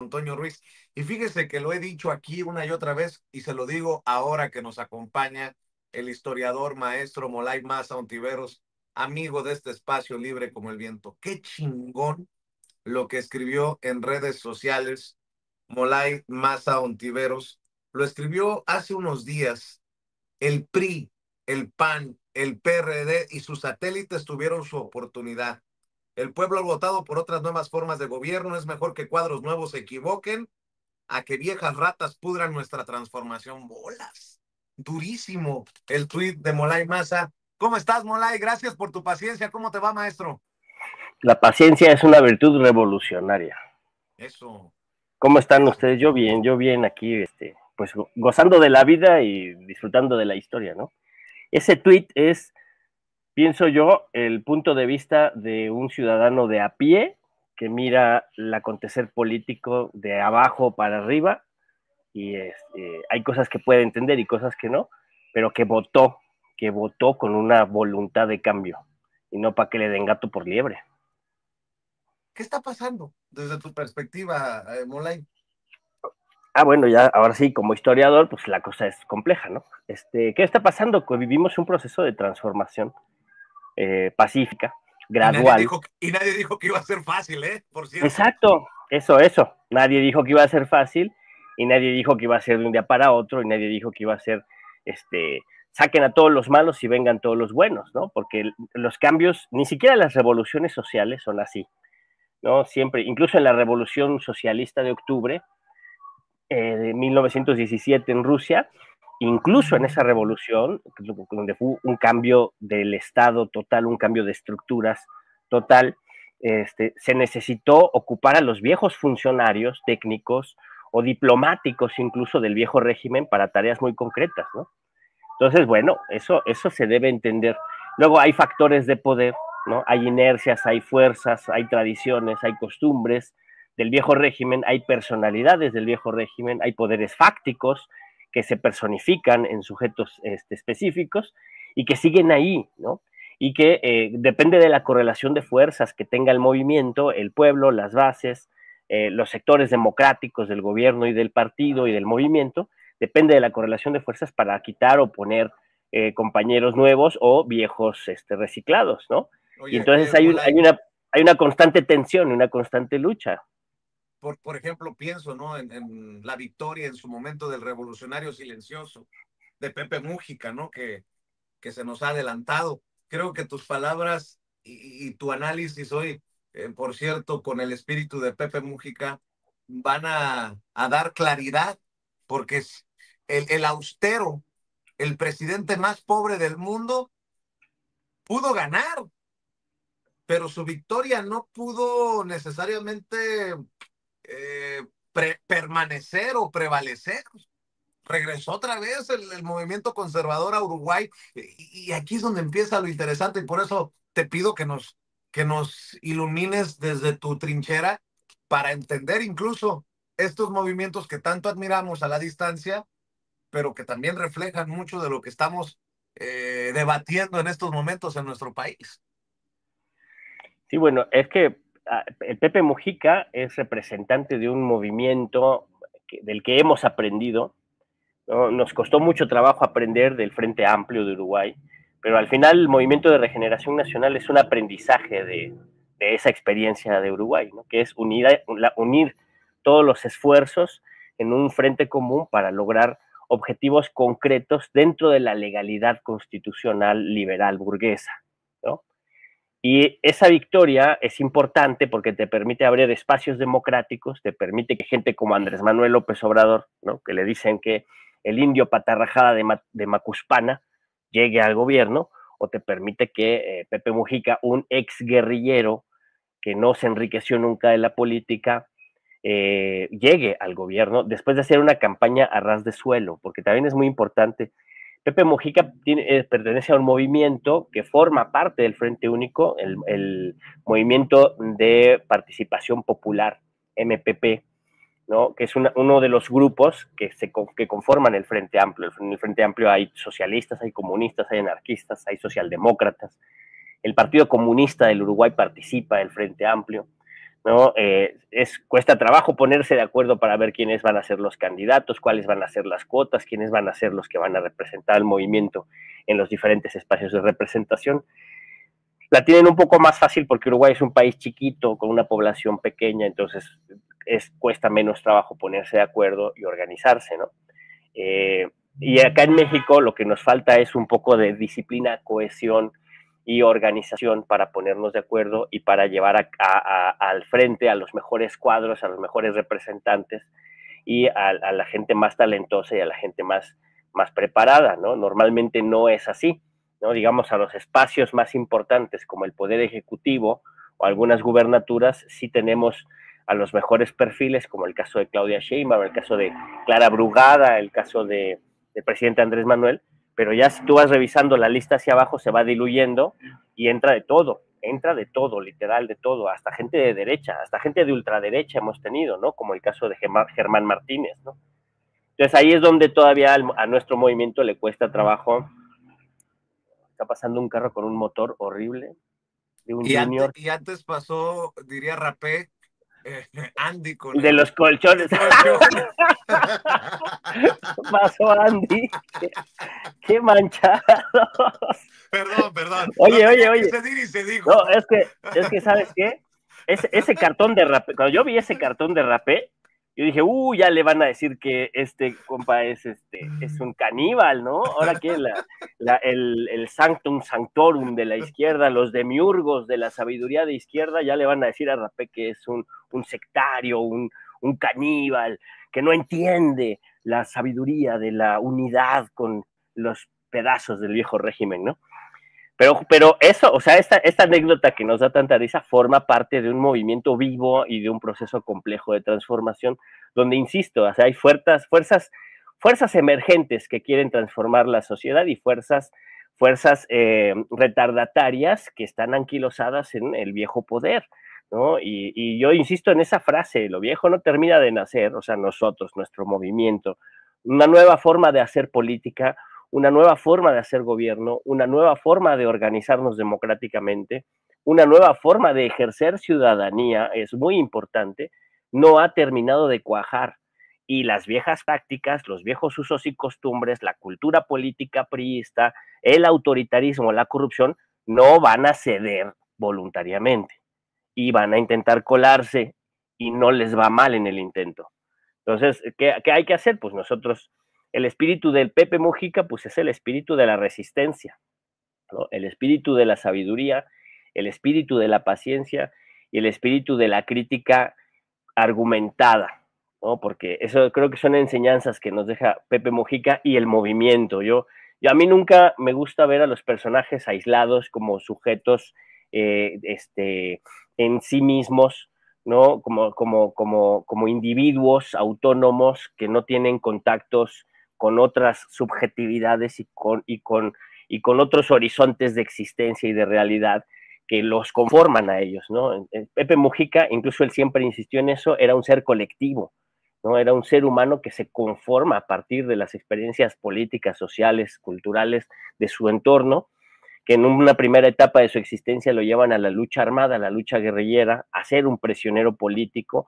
Antonio Ruiz. Y fíjese que lo he dicho aquí una y otra vez y se lo digo ahora que nos acompaña el historiador maestro Molay Maza Ontiveros, amigo de este espacio libre como el viento. Qué chingón lo que escribió en redes sociales Molay Maza Ontiveros. Lo escribió hace unos días. El PRI, el PAN, el PRD y sus satélites tuvieron su oportunidad. El pueblo ha votado por otras nuevas formas de gobierno. Es mejor que cuadros nuevos se equivoquen a que viejas ratas pudran nuestra transformación. Bolas. Durísimo el tuit de Molay Maza. ¿Cómo estás, Molay? Gracias por tu paciencia. ¿Cómo te va, maestro? La paciencia es una virtud revolucionaria. Eso, ¿Cómo están eso. ustedes? Yo bien aquí, pues gozando de la vida y disfrutando de la historia, ¿no? Ese tuit es, pienso yo, el punto de vista de un ciudadano de a pie que mira el acontecer político de abajo para arriba y hay cosas que puede entender y cosas que no, pero que votó con una voluntad de cambio y no para que le den gato por liebre. ¿Qué está pasando desde tu perspectiva, Molay? Bueno, ya ahora sí, como historiador, pues la cosa es compleja, ¿no? ¿Qué está pasando? Que vivimos un proceso de transformación pacífica, gradual. Y nadie dijo que iba a ser fácil, ¿eh? Por cierto. Exacto, eso. Nadie dijo que iba a ser fácil y nadie dijo que iba a ser de un día para otro y nadie dijo que iba a ser, saquen a todos los malos y vengan todos los buenos, ¿no? Porque los cambios, ni siquiera las revoluciones sociales son así, ¿no? Siempre, incluso en la revolución socialista de octubre, de 1917 en Rusia, incluso en esa revolución, donde fue un cambio del Estado total, un cambio de estructuras total, se necesitó ocupar a los viejos funcionarios técnicos o diplomáticos incluso del viejo régimen para tareas muy concretas, ¿no? Entonces, bueno, eso se debe entender. Luego hay factores de poder, ¿no? Hay inercias, hay fuerzas, hay tradiciones, hay costumbres del viejo régimen, hay personalidades del viejo régimen, hay poderes fácticos que se personifican en sujetos específicos y que siguen ahí, ¿no? Y que depende de la correlación de fuerzas que tenga el movimiento, el pueblo, las bases, los sectores democráticos del gobierno y del partido y del movimiento, depende de la correlación de fuerzas para quitar o poner compañeros nuevos o viejos reciclados, ¿no? Y entonces Oye, Molay, hay una constante tensión, una constante lucha. por ejemplo, pienso, ¿no? En la victoria en su momento del revolucionario silencioso de Pepe Mújica, ¿no? Que se nos ha adelantado. Creo que tus palabras y tu análisis hoy, por cierto, con el espíritu de Pepe Mújica, van a dar claridad, porque es el austero, el presidente más pobre del mundo, pudo ganar, pero su victoria no pudo necesariamente permanecer o prevalecer. Regresó otra vez el movimiento conservador a Uruguay y aquí es donde empieza lo interesante y por eso te pido que nos ilumines desde tu trinchera para entender incluso estos movimientos que tanto admiramos a la distancia, pero que también reflejan mucho de lo que estamos debatiendo en estos momentos en nuestro país. Sí, bueno, es que el Pepe Mujica es representante de un movimiento del que hemos aprendido, ¿no? Nos costó mucho trabajo aprender del Frente Amplio de Uruguay, pero al final el movimiento de regeneración nacional es un aprendizaje de esa experiencia de Uruguay, ¿no? Que es unir todos los esfuerzos en un frente común para lograr objetivos concretos dentro de la legalidad constitucional liberal burguesa, ¿no? Y esa victoria es importante porque te permite abrir espacios democráticos, te permite que gente como Andrés Manuel López Obrador, ¿no? Que le dicen que el indio patarrajada de Macuspana llegue al gobierno, o te permite que Pepe Mujica, un ex guerrillero que no se enriqueció nunca de la política, llegue al gobierno después de hacer una campaña a ras de suelo, porque también es muy importante. Pepe Mujica pertenece a un movimiento que forma parte del Frente Único, el Movimiento de Participación Popular, MPP, ¿no? Que es uno de los grupos que conforman el Frente Amplio. En el Frente Amplio hay socialistas, hay comunistas, hay anarquistas, hay socialdemócratas. El Partido Comunista del Uruguay participa del Frente Amplio, ¿no? Cuesta trabajo ponerse de acuerdo para ver quiénes van a ser los candidatos, cuáles van a ser las cuotas, quiénes van a ser los que van a representar al movimiento en los diferentes espacios de representación. La tienen un poco más fácil porque Uruguay es un país chiquito con una población pequeña, entonces cuesta menos trabajo ponerse de acuerdo y organizarse, ¿no? Y acá en México lo que nos falta es un poco de disciplina, cohesión y organización para ponernos de acuerdo y para llevar al frente a los mejores cuadros, a los mejores representantes y a la gente más talentosa y a la gente más preparada, ¿no? Normalmente no es así, ¿no? Digamos, a los espacios más importantes como el Poder Ejecutivo o algunas gubernaturas, sí tenemos a los mejores perfiles, como el caso de Claudia Sheinbaum, el caso de Clara Brugada, el caso del presidente Andrés Manuel, pero ya si tú vas revisando la lista hacia abajo, se va diluyendo y entra de todo, literal de todo, hasta gente de derecha, hasta gente de ultraderecha hemos tenido, ¿no? Como el caso de Germán Martínez, ¿no? Entonces ahí es donde todavía a nuestro movimiento le cuesta trabajo. Está pasando un carro con un motor horrible de un Junior. Y antes pasó, diría Rapé, Andy con De los colchones. el colchón. Pasó Andy. Qué manchados. Perdón, lo tenía que Oye. decir y se dijo. No, es que ¿sabes qué? Ese cartón de rapé, cuando yo vi ese cartón de rapé, yo dije, ya le van a decir que este compa es un caníbal, ¿no? Ahora que el sanctum sanctorum de la izquierda, los demiurgos de la sabiduría de izquierda, ya le van a decir a Rapé que es un sectario, un caníbal, que no entiende la sabiduría de la unidad con los pedazos del viejo régimen, ¿no? Pero eso, o sea, esta anécdota que nos da tanta risa forma parte de un movimiento vivo y de un proceso complejo de transformación, donde, insisto, o sea, hay fuerzas emergentes que quieren transformar la sociedad y fuerzas retardatarias que están anquilosadas en el viejo poder, ¿no? Y yo insisto en esa frase, lo viejo no termina de nacer, o sea, nosotros, nuestro movimiento, una nueva forma de hacer política, una nueva forma de hacer gobierno, una nueva forma de organizarnos democráticamente, una nueva forma de ejercer ciudadanía, es muy importante, no ha terminado de cuajar. Y las viejas prácticas, los viejos usos y costumbres, la cultura política priista, el autoritarismo, la corrupción, no van a ceder voluntariamente y van a intentar colarse y no les va mal en el intento. Entonces, ¿qué hay que hacer? Pues nosotros, el espíritu del Pepe Mujica, pues es el espíritu de la resistencia, ¿no? El espíritu de la sabiduría, el espíritu de la paciencia y el espíritu de la crítica argumentada, ¿no? Porque eso creo que son enseñanzas que nos deja Pepe Mujica y el movimiento. A mí nunca me gusta ver a los personajes aislados como sujetos en sí mismos, ¿no? Como individuos autónomos que no tienen contactos con otras subjetividades y con otros horizontes de existencia y de realidad que los conforman a ellos, ¿no? Pepe Mujica, incluso él siempre insistió en eso, era un ser colectivo, ¿no? Era un ser humano que se conforma a partir de las experiencias políticas, sociales, culturales de su entorno, que en una primera etapa de su existencia lo llevan a la lucha armada, a la lucha guerrillera, a ser un prisionero político,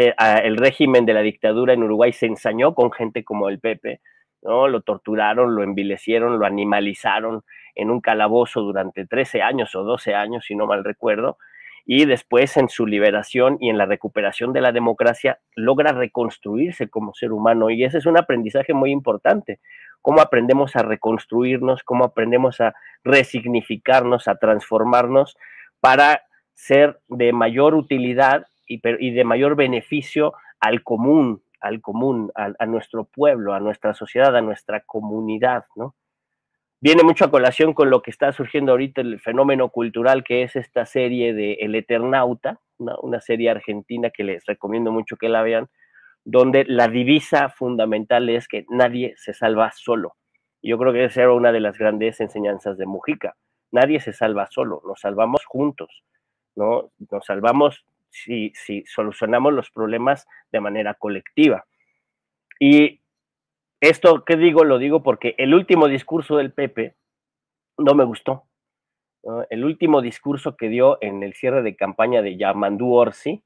el régimen de la dictadura en Uruguay se ensañó con gente como el Pepe, ¿no? Lo torturaron, lo envilecieron, lo animalizaron en un calabozo durante 13 años o 12 años, si no mal recuerdo, y después en su liberación y en la recuperación de la democracia logra reconstruirse como ser humano, y ese es un aprendizaje muy importante, cómo aprendemos a reconstruirnos, cómo aprendemos a resignificarnos, a transformarnos para ser de mayor utilidad y de mayor beneficio al común, a nuestro pueblo, a nuestra sociedad, a nuestra comunidad, ¿no? Viene mucho a colación con lo que está surgiendo ahorita el fenómeno cultural que es esta serie de El Eternauta, una serie argentina que les recomiendo mucho que la vean, donde la divisa fundamental es que nadie se salva solo. Y yo creo que esa era una de las grandes enseñanzas de Mujica. Nadie se salva solo, nos salvamos juntos, ¿no? Nos salvamos si solucionamos los problemas de manera colectiva. Y esto, ¿qué digo? Lo digo porque el último discurso del Pepe no me gustó. ¿no? El último discurso que dio en el cierre de campaña de Yamandu Orsi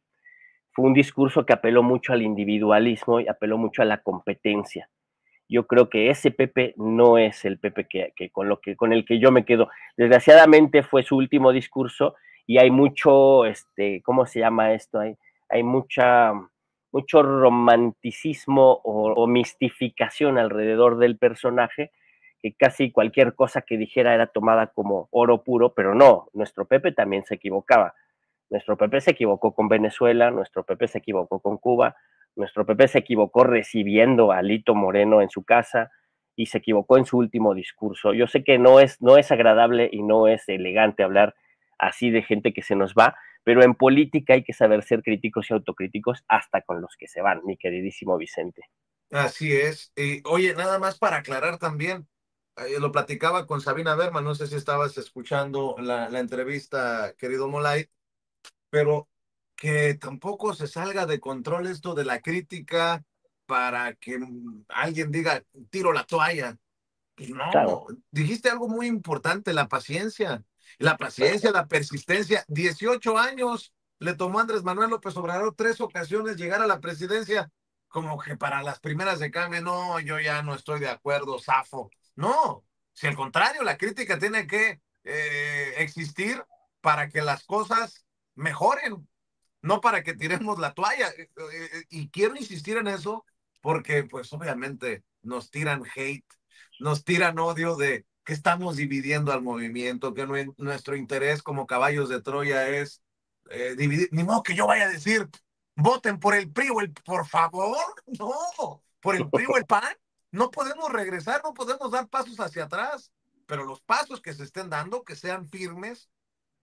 fue un discurso que apeló mucho al individualismo y apeló mucho a la competencia. Yo creo que ese Pepe no es el Pepe con el que yo me quedo. Desgraciadamente fue su último discurso y hay mucho, ¿cómo se llama esto? Hay mucho romanticismo o mistificación alrededor del personaje, que casi cualquier cosa que dijera era tomada como oro puro, pero no, nuestro Pepe también se equivocaba. Nuestro Pepe se equivocó con Venezuela, nuestro Pepe se equivocó con Cuba, nuestro Pepe se equivocó recibiendo a Alito Moreno en su casa y se equivocó en su último discurso. Yo sé que no es agradable y no es elegante hablar así de gente que se nos va, pero en política hay que saber ser críticos y autocríticos hasta con los que se van, mi queridísimo Vicente. Así es. Y, oye, nada más para aclarar también, lo platicaba con Sabina Berman, no sé si estabas escuchando la entrevista, querido Molay, pero que tampoco se salga de control esto de la crítica para que alguien diga, tiro la toalla. Pues Claro, no, dijiste algo muy importante, la paciencia, la persistencia. 18 años le tomó a Andrés Manuel López Obrador, 3 ocasiones llegar a la presidencia, como que para las primeras de cambio, no, yo ya no estoy de acuerdo, zafo. No, si al contrario, la crítica tiene que existir para que las cosas mejoren, no para que tiremos la toalla. Y quiero insistir en eso porque pues obviamente nos tiran hate, nos tiran odio de que estamos dividiendo al movimiento, que nuestro interés como caballos de Troya es dividir. Ni modo que yo vaya a decir, voten por el PRI o por favor, no, por el PRI o el PAN. No podemos regresar, no podemos dar pasos hacia atrás, pero los pasos que se estén dando, que sean firmes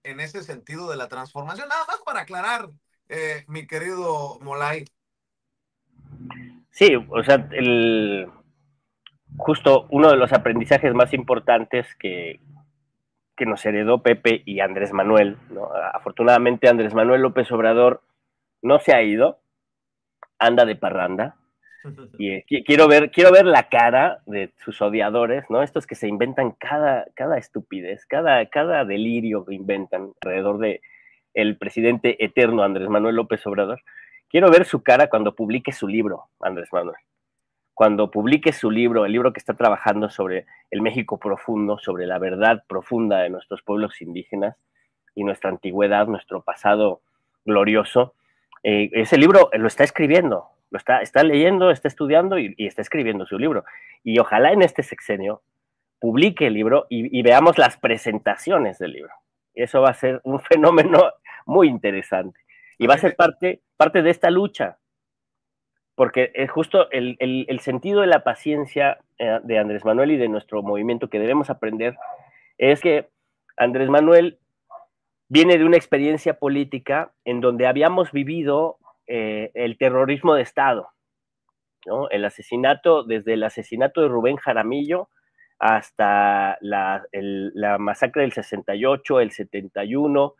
en ese sentido de la transformación. Nada más para aclarar, mi querido Molay. sí, o sea, justo uno de los aprendizajes más importantes que nos heredó Pepe y Andrés Manuel, ¿no? Afortunadamente Andrés Manuel López Obrador no se ha ido, anda de parranda, y quiero ver la cara de sus odiadores, ¿no? Estos que se inventan cada estupidez, cada delirio que inventan alrededor de el presidente eterno Andrés Manuel López Obrador. Quiero ver su cara cuando publique su libro, Andrés Manuel. Cuando publique su libro, el libro que está trabajando sobre el México profundo, sobre la verdad profunda de nuestros pueblos indígenas y nuestra antigüedad, nuestro pasado glorioso, ese libro lo está escribiendo, está leyendo, está estudiando y está escribiendo su libro. Y ojalá en este sexenio publique el libro y veamos las presentaciones del libro. Eso va a ser un fenómeno muy interesante. Y A va a mí ser me, parte de esta lucha, porque es justo el sentido de la paciencia de Andrés Manuel y de nuestro movimiento que debemos aprender es que Andrés Manuel viene de una experiencia política en donde habíamos vivido el terrorismo de Estado, ¿no? Desde el asesinato de Rubén Jaramillo hasta la masacre del 68, el 71,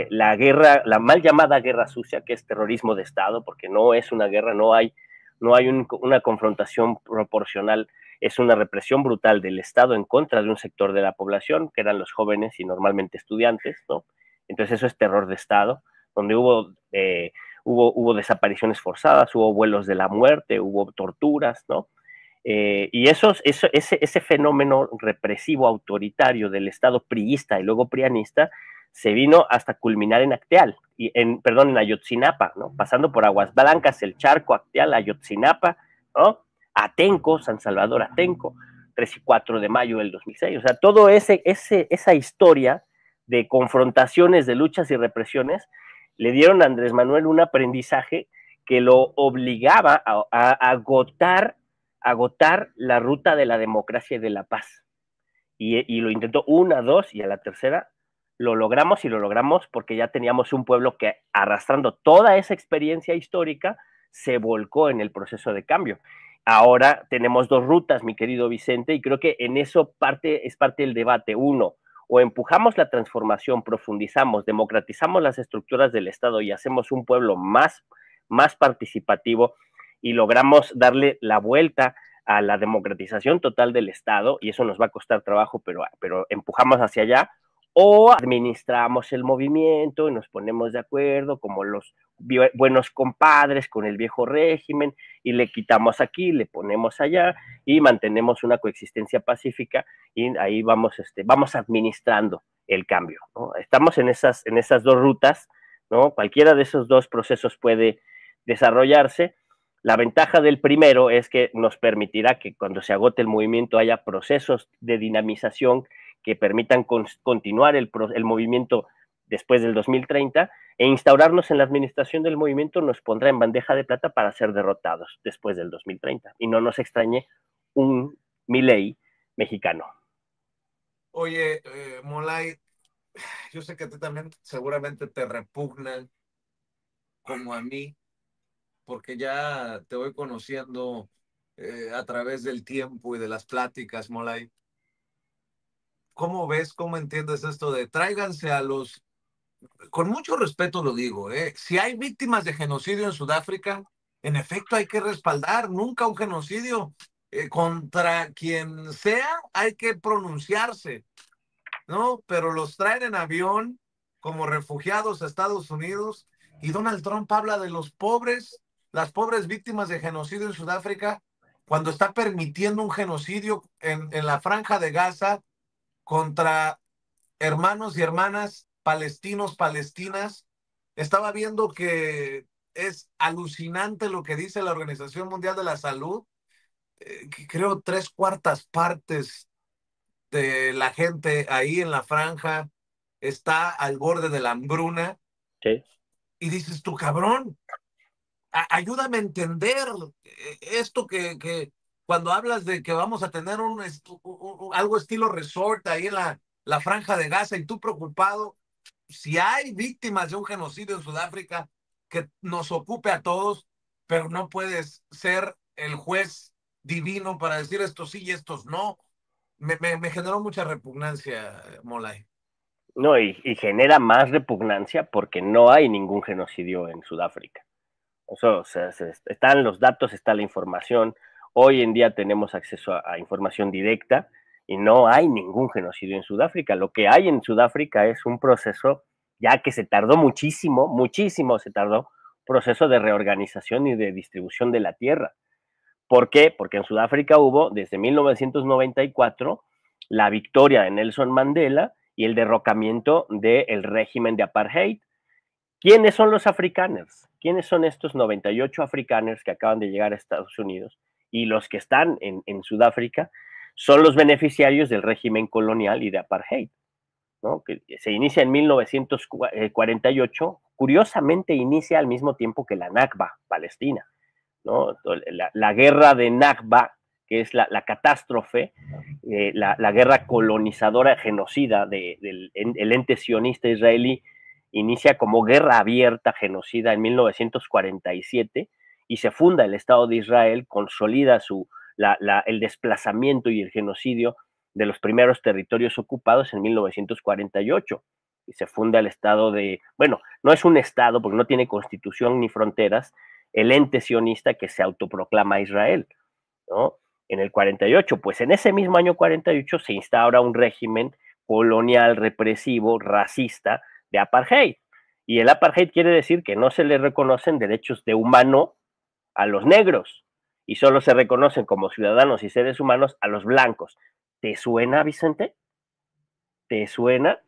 la mal llamada guerra sucia, que es terrorismo de Estado, porque no es una guerra, no hay una confrontación proporcional, es una represión brutal del Estado en contra de un sector de la población, que eran los jóvenes y normalmente estudiantes, ¿no? Entonces eso es terror de Estado, donde hubo desapariciones forzadas, hubo vuelos de la muerte, hubo torturas, ¿no? Y ese fenómeno represivo autoritario del Estado priista y luego prianista se vino hasta culminar en Acteal, en Ayotzinapa, ¿no? Pasando por Aguas Blancas, el Charco, Acteal, Ayotzinapa, ¿no? Atenco, San Salvador Atenco, 3 y 4 de mayo del 2006. O sea, todo esa historia de confrontaciones, de luchas y represiones, le dieron a Andrés Manuel un aprendizaje que lo obligaba a agotar la ruta de la democracia y de la paz. Y lo intentó una, dos, y a la tercera lo logramos, y lo logramos porque ya teníamos un pueblo que, arrastrando toda esa experiencia histórica, se volcó en el proceso de cambio. Ahora tenemos dos rutas, mi querido Vicente, y creo que en eso es parte del debate. Uno, o empujamos la transformación, profundizamos, democratizamos las estructuras del Estado y hacemos un pueblo más participativo y logramos darle la vuelta a la democratización total del Estado, y eso nos va a costar trabajo, pero empujamos hacia allá, o administramos el movimiento y nos ponemos de acuerdo como los buenos compadres con el viejo régimen y le quitamos aquí, le ponemos allá y mantenemos una coexistencia pacífica y ahí vamos administrando el cambio, ¿no? Estamos en esas dos rutas, ¿no? Cualquiera de esos dos procesos puede desarrollarse. La ventaja del primero es que nos permitirá que cuando se agote el movimiento haya procesos de dinamización que permitan continuar el movimiento después del 2030 e instaurarnos en la administración del movimiento nos pondrá en bandeja de plata para ser derrotados después del 2030 y no nos extrañe un Milei mexicano. Oye, Molay, yo sé que a ti también seguramente te repugnan como a mí, porque ya te voy conociendo a través del tiempo y de las pláticas, Molay. ¿Cómo ves, cómo entiendes esto de tráiganse a los, con mucho respeto lo digo, si hay víctimas de genocidio en Sudáfrica, en efecto hay que respaldar, nunca un genocidio contra quien sea, hay que pronunciarse, ¿no? Pero los traen en avión como refugiados a Estados Unidos y Donald Trump habla de los pobres, las pobres víctimas de genocidio en Sudáfrica, cuando está permitiendo un genocidio en la franja de Gaza contra hermanos y hermanas palestinos, palestinas. Estaba viendo que es alucinante lo que dice la Organización Mundial de la Salud, que creo 3/4 de la gente ahí en la franja está al borde de la hambruna. Sí. Y dices, tú cabrón, ayúdame a entender esto que cuando hablas de que vamos a tener algo estilo resort ahí en la franja de Gaza y tú preocupado, si hay víctimas de un genocidio en Sudáfrica, que nos ocupe a todos, pero no puedes ser el juez divino para decir estos sí y estos no. Me generó mucha repugnancia, Molay. No, y genera más repugnancia porque no hay ningún genocidio en Sudáfrica. Eso, o sea, están los datos, está la información. Hoy en día tenemos acceso a información directa y no hay ningún genocidio en Sudáfrica. Lo que hay en Sudáfrica es un proceso, ya que se tardó muchísimo, muchísimo se tardó, proceso de reorganización y de distribución de la tierra. ¿Por qué? Porque en Sudáfrica hubo, desde 1994, la victoria de Nelson Mandela y el derrocamiento del régimen de apartheid. ¿Quiénes son los afrikaners? ¿Quiénes son estos 98 afrikaners que acaban de llegar a Estados Unidos? Y los que están en Sudáfrica son los beneficiarios del régimen colonial y de apartheid, ¿no? Que se inicia en 1948, curiosamente inicia al mismo tiempo que la Nakba palestina, ¿no? La guerra de Nakba, que es la catástrofe, la guerra colonizadora genocida del ente sionista israelí, inicia como guerra abierta genocida en 1947 y se funda el Estado de Israel, consolida el desplazamiento y el genocidio de los primeros territorios ocupados en 1948 y se funda el Estado bueno, no es un Estado porque no tiene constitución ni fronteras, el ente sionista que se autoproclama Israel, ¿no? En el 48, pues en ese mismo año 48 se instaura un régimen colonial, represivo, racista de apartheid. Y el apartheid quiere decir que no se le reconocen derechos de humano a los negros y solo se reconocen como ciudadanos y seres humanos a los blancos. ¿Te suena, Vicente? ¿Te suena?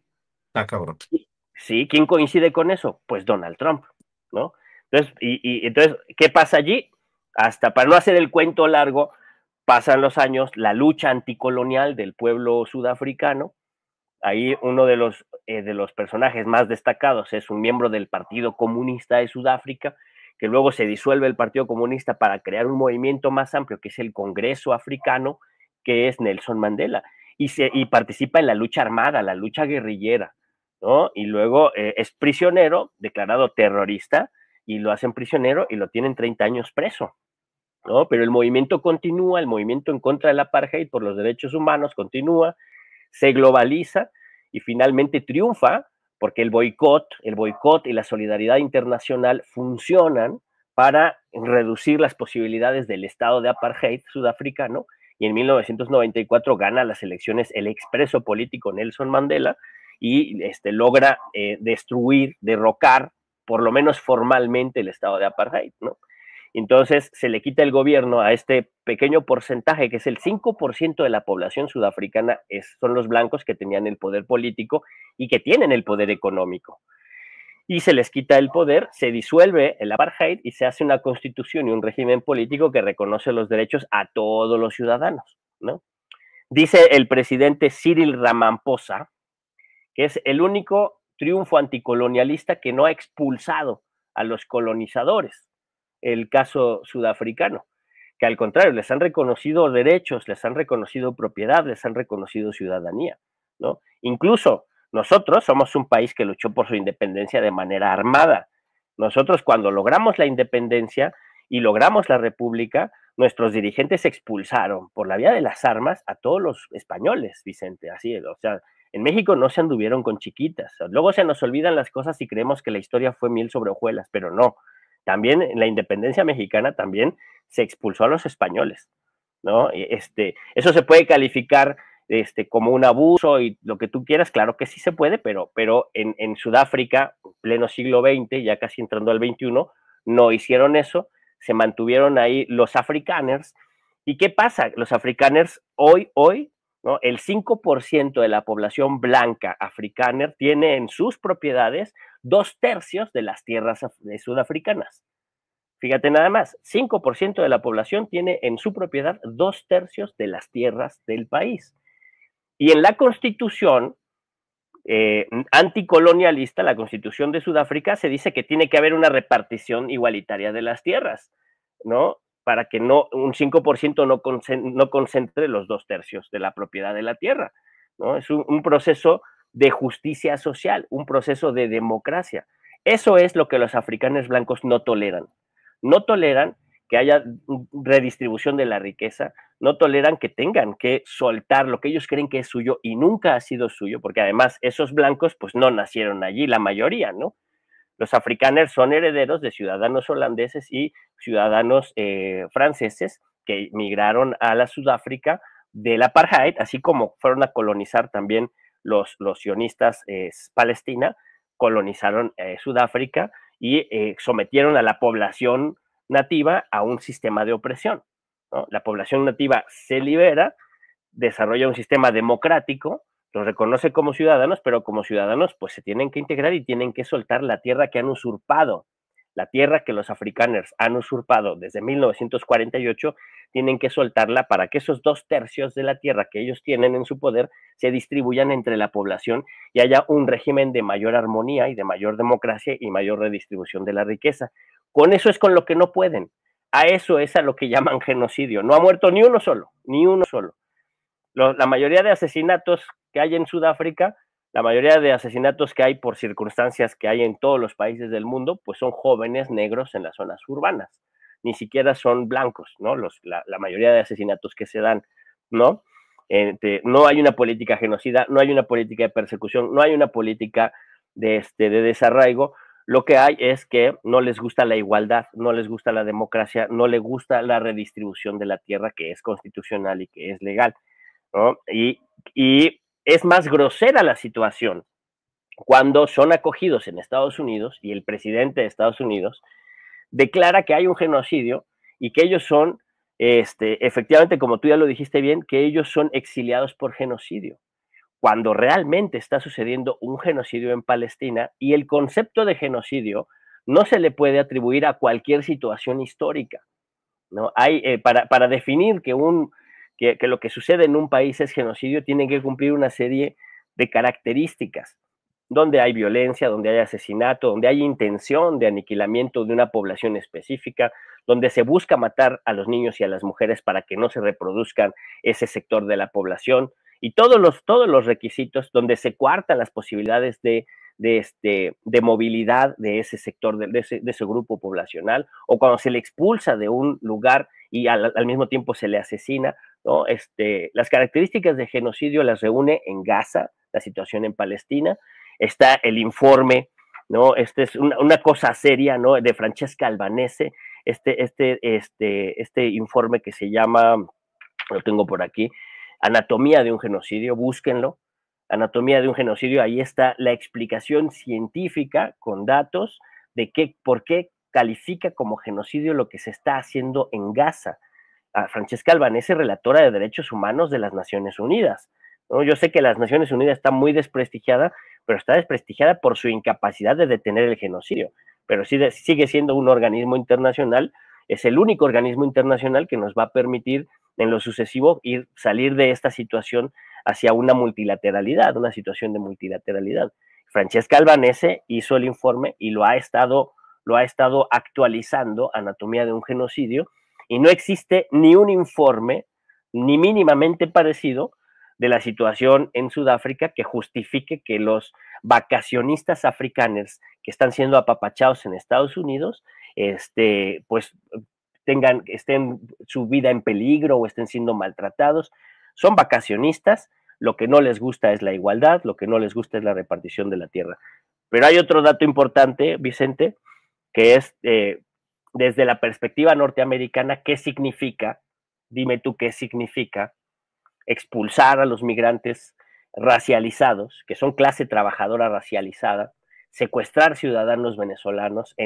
Está cabrón. Sí, ¿quién coincide con eso? Pues Donald Trump, ¿no? Entonces, entonces, ¿qué pasa allí? Hasta para no hacer el cuento largo, pasan los años, la lucha anticolonial del pueblo sudafricano. Ahí uno de los personajes más destacados es un miembro del Partido Comunista de Sudáfrica, que luego se disuelve el Partido Comunista para crear un movimiento más amplio, que es el Congreso Africano, que es Nelson Mandela, y participa en la lucha armada, la lucha guerrillera, ¿no? Y luego es prisionero, declarado terrorista, y lo hacen prisionero y lo tienen 30 años preso, ¿no? Pero el movimiento continúa, el movimiento en contra del apartheid por los derechos humanos continúa, se globaliza y finalmente triunfa porque el boicot y la solidaridad internacional funcionan para reducir las posibilidades del estado de apartheid sudafricano y en 1994 gana las elecciones el expreso político Nelson Mandela y logra destruir, derrocar, por lo menos formalmente, el estado de apartheid, ¿no? Entonces se le quita el gobierno a este pequeño porcentaje, que es el 5% de la población sudafricana, son los blancos que tenían el poder político y que tienen el poder económico. Y se les quita el poder, se disuelve el apartheid y se hace una constitución y un régimen político que reconoce los derechos a todos los ciudadanos, ¿no? Dice el presidente Cyril Ramaphosa que es el único triunfo anticolonialista que no ha expulsado a los colonizadores, el caso sudafricano, que al contrario, les han reconocido derechos, les han reconocido propiedad, les han reconocido ciudadanía, ¿no? Incluso nosotros somos un país que luchó por su independencia de manera armada. Nosotros cuando logramos la independencia y logramos la república, nuestros dirigentes expulsaron por la vía de las armas a todos los españoles, Vicente, así es, o sea, en México no se anduvieron con chiquitas. Luego se nos olvidan las cosas y creemos que la historia fue miel sobre hojuelas, pero no. También en la independencia mexicana también se expulsó a los españoles, ¿no? Eso se puede calificar como un abuso y lo que tú quieras, claro que sí se puede, pero en Sudáfrica, pleno siglo XX, ya casi entrando al XXI, no hicieron eso, se mantuvieron ahí los afrikaners. ¿Y qué pasa? Los afrikaners hoy, ¿no? El 5% de la población blanca africana tiene en sus propiedades 2/3 de las tierras sudafricanas. Fíjate nada más, 5% de la población tiene en su propiedad 2/3 de las tierras del país. Y en la constitución anticolonialista, la constitución de Sudáfrica, se dice que tiene que haber una repartición igualitaria de las tierras, ¿no? Para que no, un 5% no concentre los 2/3 de la propiedad de la tierra, ¿no? Es un proceso de justicia social, un proceso de democracia. Eso es lo que los africanos blancos no toleran. No toleran que haya redistribución de la riqueza, no toleran que tengan que soltar lo que ellos creen que es suyo y nunca ha sido suyo, porque además esos blancos pues no nacieron allí, la mayoría, ¿no? Los afrikaners son herederos de ciudadanos holandeses y ciudadanos franceses que migraron a la Sudáfrica del apartheid, así como fueron a colonizar también los sionistas Palestina, colonizaron Sudáfrica y sometieron a la población nativa a un sistema de opresión, ¿no? La población nativa se libera, desarrolla un sistema democrático, los reconoce como ciudadanos, pero como ciudadanos pues se tienen que integrar y tienen que soltar la tierra que han usurpado. La tierra que los afrikaners han usurpado desde 1948, tienen que soltarla para que esos 2/3 de la tierra que ellos tienen en su poder se distribuyan entre la población y haya un régimen de mayor armonía y de mayor democracia y mayor redistribución de la riqueza. Con eso es con lo que no pueden. A eso es a lo que llaman genocidio. No ha muerto ni uno solo, ni uno solo. La mayoría de asesinatos que hay en Sudáfrica, la mayoría de asesinatos que hay por circunstancias que hay en todos los países del mundo, pues son jóvenes negros en las zonas urbanas. Ni siquiera son blancos, ¿no? La mayoría de asesinatos que se dan, ¿no? No hay una política genocida, no hay una política de persecución, no hay una política de desarraigo. Lo que hay es que no les gusta la igualdad, no les gusta la democracia, no les gusta la redistribución de la tierra que es constitucional y que es legal, ¿no? Y es más grosera la situación cuando son acogidos en Estados Unidos y el presidente de Estados Unidos declara que hay un genocidio y que ellos son, efectivamente, como tú ya lo dijiste bien, que ellos son exiliados por genocidio, cuando realmente está sucediendo un genocidio en Palestina y el concepto de genocidio no se le puede atribuir a cualquier situación histórica, ¿no? Para definir que lo que sucede en un país es genocidio, tiene que cumplir una serie de características, donde hay violencia, donde hay asesinato, donde hay intención de aniquilamiento de una población específica, donde se busca matar a los niños y a las mujeres para que no se reproduzcan ese sector de la población, y todos los requisitos, donde se coartan las posibilidades de movilidad de ese sector, de ese grupo poblacional, o cuando se le expulsa de un lugar y al mismo tiempo se le asesina, ¿no? Las características de genocidio las reúne en Gaza, la situación en Palestina, está el informe, ¿no? Es una cosa seria, ¿no? De Francesca Albanese, este informe que se llama, lo tengo por aquí, Anatomía de un genocidio, búsquenlo, Anatomía de un genocidio, ahí está la explicación científica con datos de por qué califica como genocidio lo que se está haciendo en Gaza. Francesca Albanese, relatora de derechos humanos de las Naciones Unidas, ¿no? Yo sé que las Naciones Unidas está muy desprestigiada, pero está desprestigiada por su incapacidad de detener el genocidio, pero sí sigue siendo un organismo internacional, es el único organismo internacional que nos va a permitir en lo sucesivo salir de esta situación hacia una multilateralidad, una situación de multilateralidad. Francesca Albanese hizo el informe y lo ha estado actualizando, Anatomía de un genocidio, y no existe ni un informe ni mínimamente parecido de la situación en Sudáfrica que justifique que los vacacionistas africanos que están siendo apapachados en Estados Unidos, pues estén su vida en peligro o estén siendo maltratados. Son vacacionistas, lo que no les gusta es la igualdad, lo que no les gusta es la repartición de la tierra. Pero hay otro dato importante, Vicente, que es desde la perspectiva norteamericana, ¿qué significa? Dime tú qué significa expulsar a los migrantes racializados, que son clase trabajadora racializada, secuestrar ciudadanos venezolanos,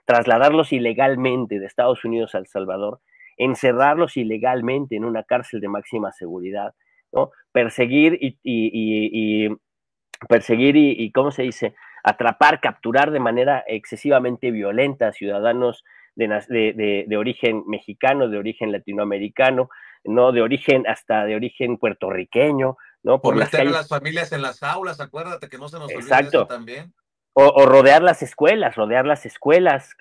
trasladarlos ilegalmente de Estados Unidos a El Salvador, encerrarlos ilegalmente en una cárcel de máxima seguridad, ¿no? Perseguir y ¿cómo se dice? Atrapar, capturar de manera excesivamente violenta a ciudadanos de origen mexicano, de origen latinoamericano, ¿no? Hasta de origen puertorriqueño, ¿no? Por Por las meter a calles. las familias en las aulas, acuérdate que no se nos olvide eso Exacto. también. O rodear las escuelas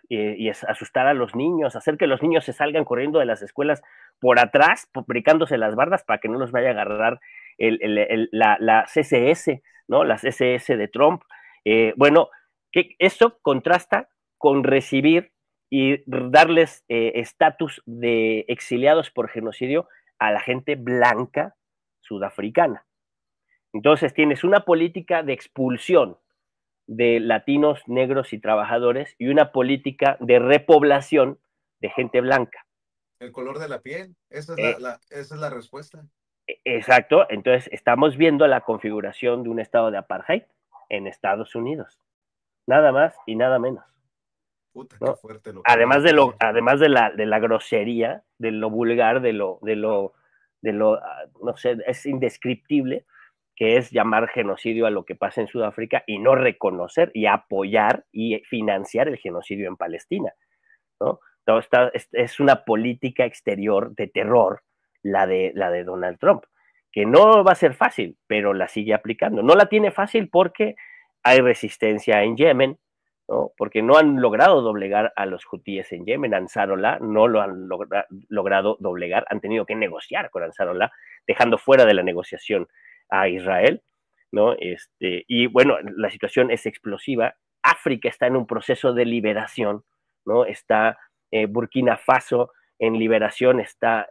y asustar a los niños, hacer que los niños se salgan corriendo de las escuelas por atrás, brincándose las bardas para que no los vaya a agarrar la CSS, ¿no? Las SS de Trump. Bueno, que eso contrasta con recibir y darles estatus de exiliados por genocidio a la gente blanca sudafricana. Entonces tienes una política de expulsión de latinos, negros y trabajadores y una política de repoblación de gente blanca. El color de la piel, esa es Eh, esa es la respuesta. exacto, entonces estamos viendo la configuración de un estado de apartheid en Estados Unidos, nada más y nada menos, Puta, qué ¿no? fuerte lo que acabas de decir. Además de la grosería, de lo vulgar, no sé, es indescriptible, que es llamar genocidio a lo que pasa en Sudáfrica y no reconocer y apoyar y financiar el genocidio en Palestina, ¿no? Es una política exterior de terror, la de Donald Trump, que no va a ser fácil, pero la sigue aplicando. No la tiene fácil porque hay resistencia en Yemen, ¿no? Porque no han logrado doblegar a los hutíes en Yemen. Ansarollah no lo han logrado doblegar, han tenido que negociar con Ansarollah, dejando fuera de la negociación a Israel, ¿no? Y bueno, la situación es explosiva. África está en un proceso de liberación, ¿no? Está Burkina Faso en liberación, está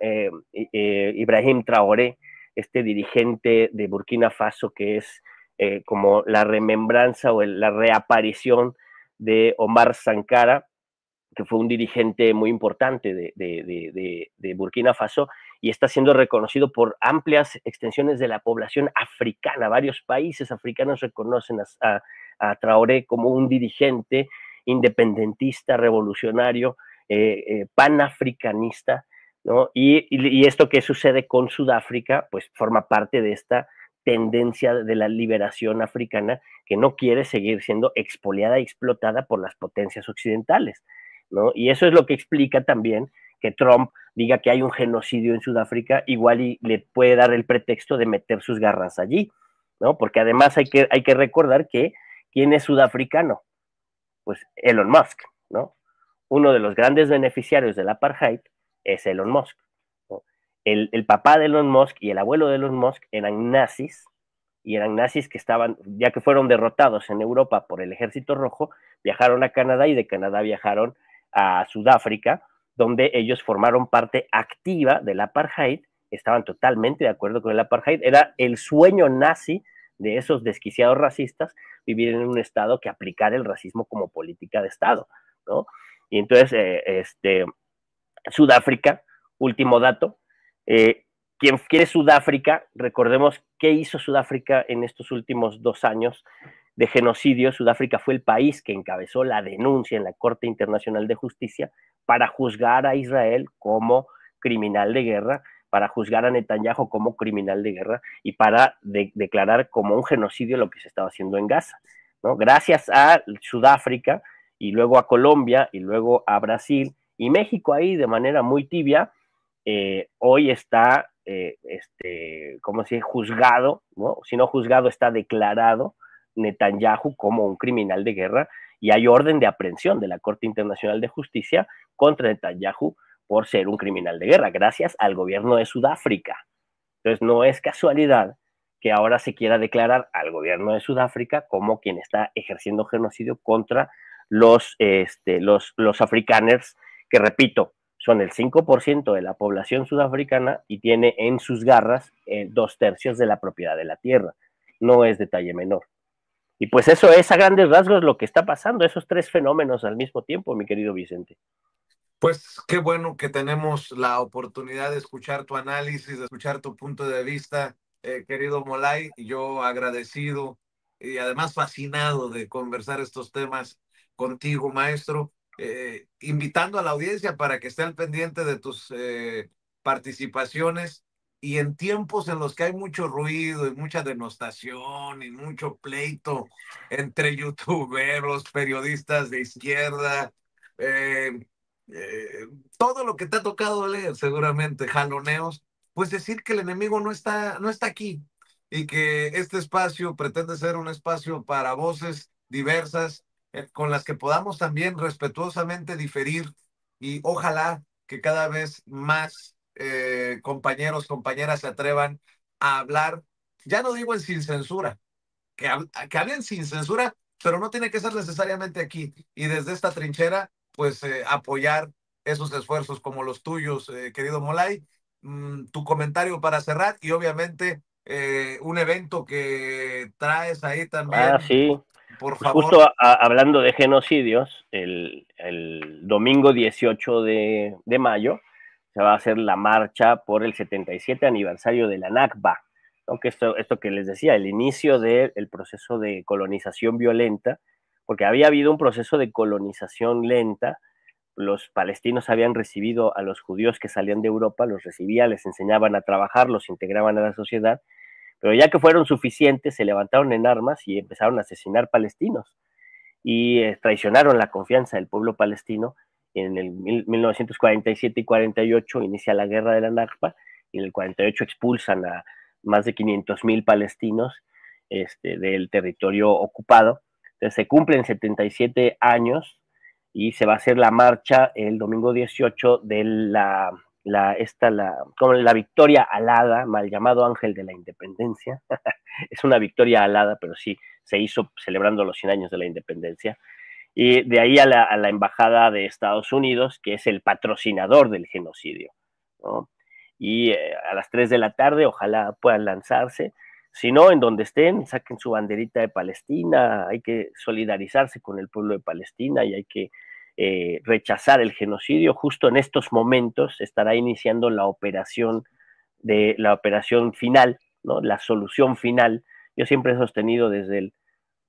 Ibrahim Traoré, este dirigente de Burkina Faso que es como la remembranza o la reaparición de Omar Sankara, que fue un dirigente muy importante de Burkina Faso y está siendo reconocido por amplias extensiones de la población africana. Varios países africanos reconocen Traoré como un dirigente independentista, revolucionario, panafricanista, ¿no? Y esto que sucede con Sudáfrica, pues forma parte de esta tendencia de la liberación africana que no quiere seguir siendo expoliada y explotada por las potencias occidentales, ¿no? Y eso es lo que explica también que Trump diga que hay un genocidio en Sudáfrica, igual y le puede dar el pretexto de meter sus garras allí, ¿no? Porque además hay que recordar que ¿quién es sudafricano? Pues Elon Musk, ¿no? Uno de los grandes beneficiarios del apartheid es Elon Musk, ¿no? El papá de Elon Musk y el abuelo de Elon Musk eran nazis, y eran nazis que estaban, ya que fueron derrotados en Europa por el Ejército Rojo, viajaron a Canadá y de Canadá viajaron a Sudáfrica, donde ellos formaron parte activa del apartheid, estaban totalmente de acuerdo con el apartheid, era el sueño nazi de esos desquiciados racistas vivir en un estado que aplicara el racismo como política de estado, ¿no? Y entonces, Sudáfrica, último dato, ¿quién quiere Sudáfrica? Recordemos qué hizo Sudáfrica en estos últimos 2 años de genocidio. Sudáfrica fue el país que encabezó la denuncia en la Corte Internacional de Justicia para juzgar a Israel como criminal de guerra, para juzgar a Netanyahu como criminal de guerra y para declarar como un genocidio lo que se estaba haciendo en Gaza, ¿no? Gracias a Sudáfrica y luego a Colombia y luego a Brasil y México ahí de manera muy tibia, hoy está, ¿cómo se dice? Juzgado, ¿no? Si no juzgado, está declarado Netanyahu como un criminal de guerra y hay orden de aprehensión de la Corte Internacional de Justicia contra Netanyahu por ser un criminal de guerra, gracias al gobierno de Sudáfrica. Entonces, no es casualidad que ahora se quiera declarar al gobierno de Sudáfrica como quien está ejerciendo genocidio contra los afrikaners, que repito, son el 5% de la población sudafricana y tiene en sus garras 2/3 de la propiedad de la tierra. No es detalle menor. Y pues eso es a grandes rasgos lo que está pasando, esos 3 fenómenos al mismo tiempo, mi querido Vicente. Pues qué bueno que tenemos la oportunidad de escuchar tu análisis, de escuchar tu punto de vista, querido Molay. Yo agradecido y además fascinado de conversar estos temas contigo, maestro, invitando a la audiencia para que esté al pendiente de tus participaciones y en tiempos en los que hay mucho ruido y mucha denostación y mucho pleito entre youtuberos, periodistas de izquierda. eh, eh, Todo lo que te ha tocado leer, seguramente, jaloneos, pues decir que el enemigo no está aquí y que este espacio pretende ser un espacio para voces diversas, con las que podamos también respetuosamente diferir y ojalá que cada vez más compañeros, compañeras se atrevan a hablar, ya no digo en sin censura, que hablen sin censura, pero no tiene que ser necesariamente aquí. Y desde esta trinchera, pues apoyar esos esfuerzos como los tuyos, querido Molay. Tu comentario para cerrar y obviamente un evento que traes ahí Ah, también, sí. por Pues justo favor. hablando de genocidios, el domingo 18 de mayo se va a hacer la marcha por el 77 aniversario de la Nakba, ¿no? Que esto que les decía, el inicio del proceso de colonización violenta, porque había habido un proceso de colonización lenta. Los palestinos habían recibido a los judíos que salían de Europa, los recibían, les enseñaban a trabajar, los integraban a la sociedad, pero ya que fueron suficientes, se levantaron en armas y empezaron a asesinar palestinos y traicionaron la confianza del pueblo palestino. En el 1947 y 48 inicia la guerra de la Nakba y en el 48 expulsan a más de 500,000 palestinos del territorio ocupado. Entonces se cumplen 77 años y se va a hacer la marcha el domingo 18 de como la victoria alada, mal llamado Ángel de la Independencia. Es una victoria alada, pero sí se hizo celebrando los 100 años de la independencia. Y de ahí a la Embajada de Estados Unidos, que es el patrocinador del genocidio, ¿no? Y a las 3 de la tarde, ojalá puedan lanzarse. Si no, en donde estén, saquen su banderita de Palestina. Hay que solidarizarse con el pueblo de Palestina y hay que rechazar el genocidio. Justo en estos momentos se estará iniciando la operación final, ¿no? La solución final. Yo siempre he sostenido desde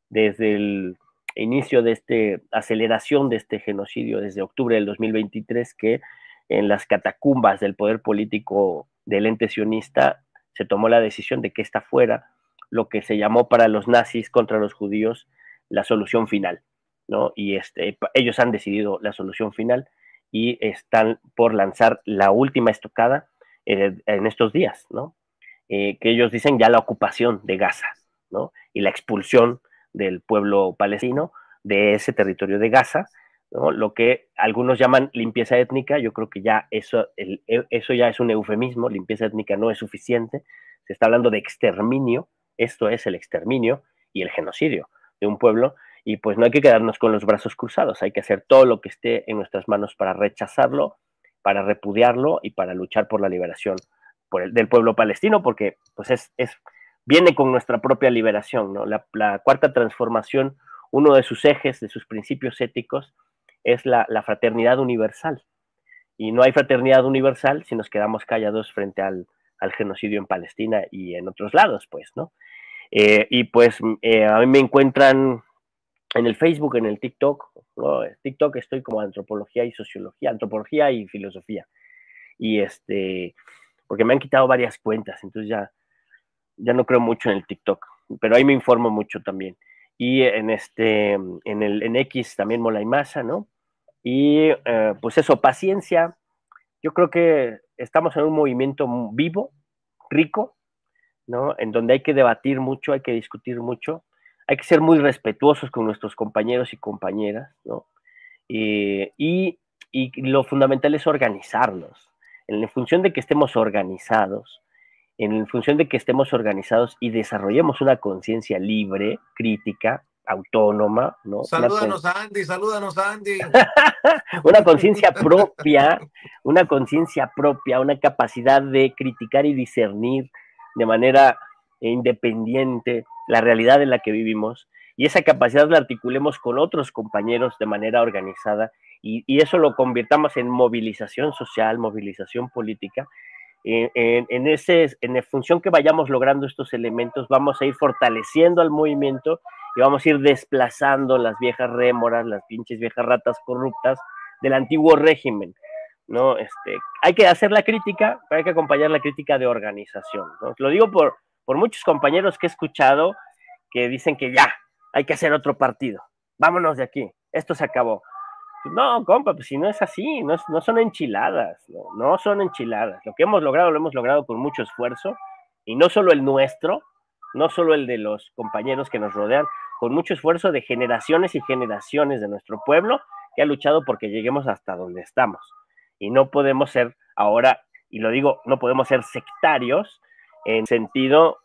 el inicio de aceleración de este genocidio, desde octubre del 2023, que en las catacumbas del poder político del ente sionista se tomó la decisión de que esta fuera lo que se llamó para los nazis contra los judíos la solución final, ¿no? Y ellos han decidido la solución final y están por lanzar la última estocada en estos días, ¿no? Que ellos dicen ya la ocupación de Gaza, ¿no? Y la expulsión del pueblo palestino de ese territorio de Gaza, ¿no? Lo que algunos llaman limpieza étnica. Yo creo que ya eso ya es un eufemismo. Limpieza étnica no es suficiente, se está hablando de exterminio. Esto es el exterminio y el genocidio de un pueblo, y pues no hay que quedarnos con los brazos cruzados, hay que hacer todo lo que esté en nuestras manos para rechazarlo, para repudiarlo y para luchar por la liberación del pueblo palestino, porque pues viene con nuestra propia liberación, ¿no? La cuarta transformación, uno de sus ejes, de sus principios éticos, es la fraternidad universal. Y no hay fraternidad universal si nos quedamos callados frente al genocidio en Palestina y en otros lados, pues, ¿no? Y pues a mí me encuentran en el Facebook, en el TikTok, ¿no? En TikTok estoy como antropología y sociología, antropología y filosofía. Y porque me han quitado varias cuentas, entonces ya no creo mucho en el TikTok, pero ahí me informo mucho también. Y en X también Mola y Masa, ¿no? Y pues eso, paciencia. Yo creo que estamos en un movimiento vivo, rico, ¿no? En donde hay que debatir mucho, hay que discutir mucho, hay que ser muy respetuosos con nuestros compañeros y compañeras, ¿no? Y lo fundamental es organizarnos. En función de que estemos organizados, en función de que estemos organizados y desarrollemos una conciencia libre, crítica, autónoma, ¿no? Salúdanos a Andy. Una conciencia propia, una capacidad de criticar y discernir de manera independiente la realidad en la que vivimos, y esa capacidad la articulemos con otros compañeros de manera organizada, y eso lo convirtamos en movilización social, movilización política. En función que vayamos logrando estos elementos, vamos a ir fortaleciendo al movimiento y vamos a ir desplazando las viejas rémoras, las pinches viejas ratas corruptas del antiguo régimen, ¿no? Hay que hacer la crítica, pero hay que acompañar la crítica de organización, ¿no? Lo digo por muchos compañeros que he escuchado que dicen que ya, hay que hacer otro partido, vámonos de aquí, esto se acabó. No, compa, pues si no es así, no son enchiladas, no son enchiladas. Lo que hemos logrado, lo hemos logrado con mucho esfuerzo, y no solo el nuestro, no solo el de los compañeros que nos rodean, con mucho esfuerzo de generaciones y generaciones de nuestro pueblo que ha luchado porque lleguemos hasta donde estamos. Y no podemos ser ahora, y lo digo, no podemos ser sectarios en sentido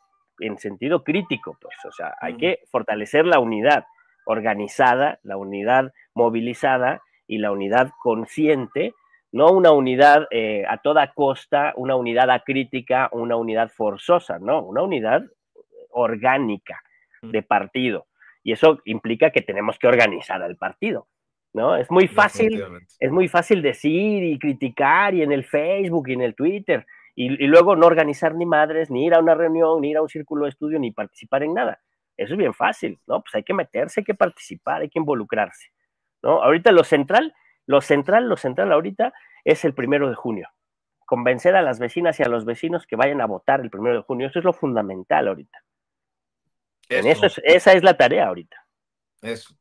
crítico, pues, o sea, hay que fortalecer la unidad organizada, la unidad movilizada y la unidad consciente, no una unidad a toda costa, una unidad acrítica, una unidad forzosa, no, una unidad orgánica de partido. Y eso implica que tenemos que organizar al partido, ¿no? Definitivamente. Es muy fácil decir y criticar y en el Facebook y en el Twitter, y luego no organizar ni madres, ni ir a una reunión, ni ir a un círculo de estudio, ni participar en nada. Eso es bien fácil, ¿no? Pues hay que meterse, hay que participar, hay que involucrarse, ¿no? Ahorita lo central ahorita es el 1 de junio. Convencer a las vecinas y a los vecinos que vayan a votar el 1 de junio. Eso es lo fundamental ahorita. Eso, Esa es la tarea ahorita. eso.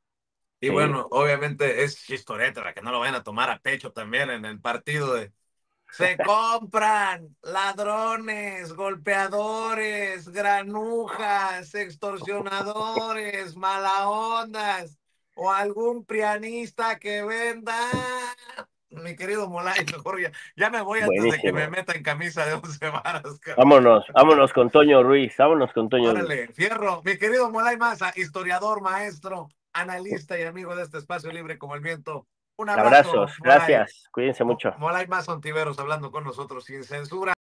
Y Sí. bueno, obviamente es chistoreta, para que no lo vayan a tomar a pecho también en el partido de se compran ladrones, golpeadores, granujas, extorsionadores, malaondas o algún pianista que venda. Mi querido Molay, mejor ya me voy antes de que me Buenísimo. meta en camisa de 11 varas, cabrón. Vámonos con Toño Ruiz, vámonos con Toño Ruiz. Órale, fierro. Mi querido Molay Maza, historiador, maestro, analista y amigo de este espacio libre como el viento. Un Abrazos, abrazo, Molay. gracias, cuídense mucho. Molay Maza Ontiveros hablando con nosotros sin censura.